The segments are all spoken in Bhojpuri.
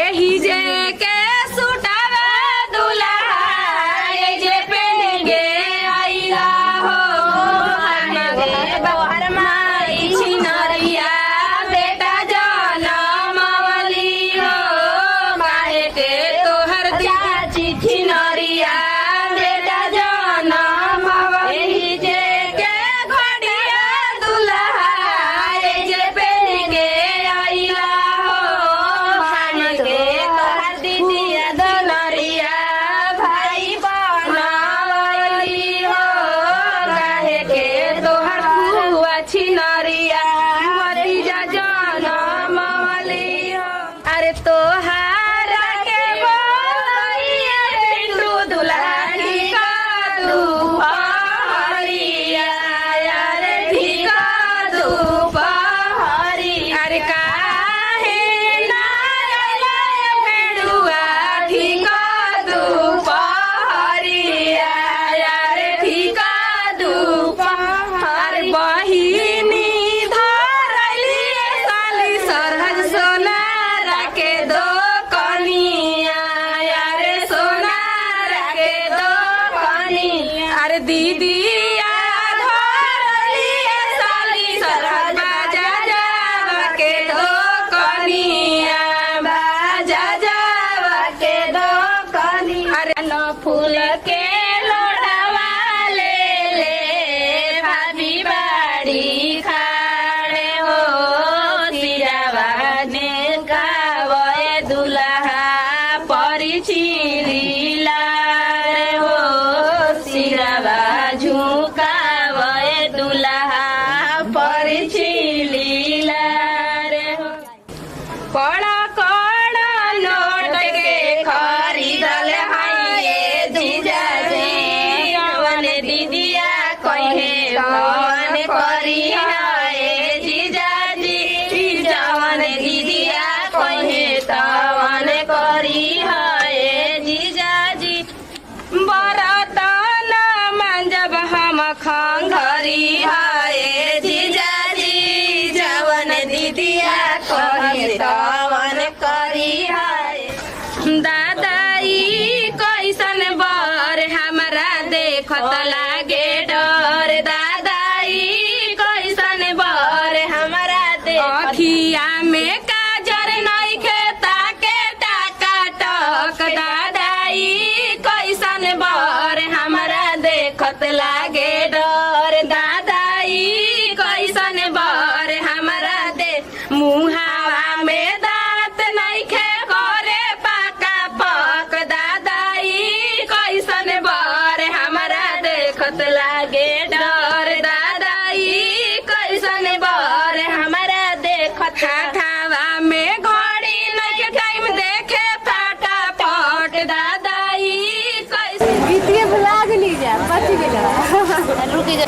एही जे के सुटावे दुल्हा ए जे पेंगे आइला हो हमारे बाहर माई छिनरिया बेटा जनमवली हो काहे के तोहर दिया चिट्ठी नरिया बेटा जनमवली एही जे के घड़िया दुल्हा ए जे पेंगे आइला हो के तोहर दीदिया दुलरिया भाई बनवली हो काहे के तोहर फुआ छिनरिया भतीजा जनमवली हो अरे तोहारा के बोलैया पिंटू दुल्हनी का दुपहरिया अरे ठीका दुपहरी अरे काहे ना आइला भेड़ुआ ठीका दुपहरिया अरे ठीका दुपहर बहिनी धरली साली सरहद सोनारा के दो कनिया अरे सोनारा के दो कनिया अरे दीदिया धरली साली सरहद बाजा जावा के दो कनिया बाजा जावा के दो कनिया अरे न फूल के लोढ़वा ले ले भाभी बाड़ी खाड़े हो सिरावा ने गावे दुल्हा परिचिली लारे हो सिरावा झुकावे दुल्हा परिचिली लारे हो कड़ा कड़ा नोट के खरीदल हाये जीजाजी कवन दीदिया कहे कवन करी हाये जीजाजी जवन दीदिया कहे तवन करी हाये जीजाजी बरतन मंजब हम खंघरी हाये जीजाजी जवन दीदिया कहे तवन करी हाये दादाई कैसन बर हमरा देखत लागे डर दादाई कैसन बर हमरा देखत अखिया में काजर नइखे ताके टाका टक दादाई कैसन बर हमरा देखत लागे डर दादाई कैसन बर हमरा दे मुहावा में दांत नइखे करे पाका पक दादाई कैसन बर हमरा देखत लागे डर दादाई कैसन बर हमरा देखत हाथावा में घड़ी नइखे टाइम देखे फटाफट दादाई कैसन बीतिए भुला गेली जा बच गेल रुकी जा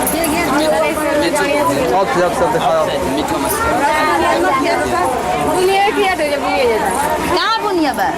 बहुत सब दिखाया बुनिया किया तो जब ये कहाँ बुनिया बा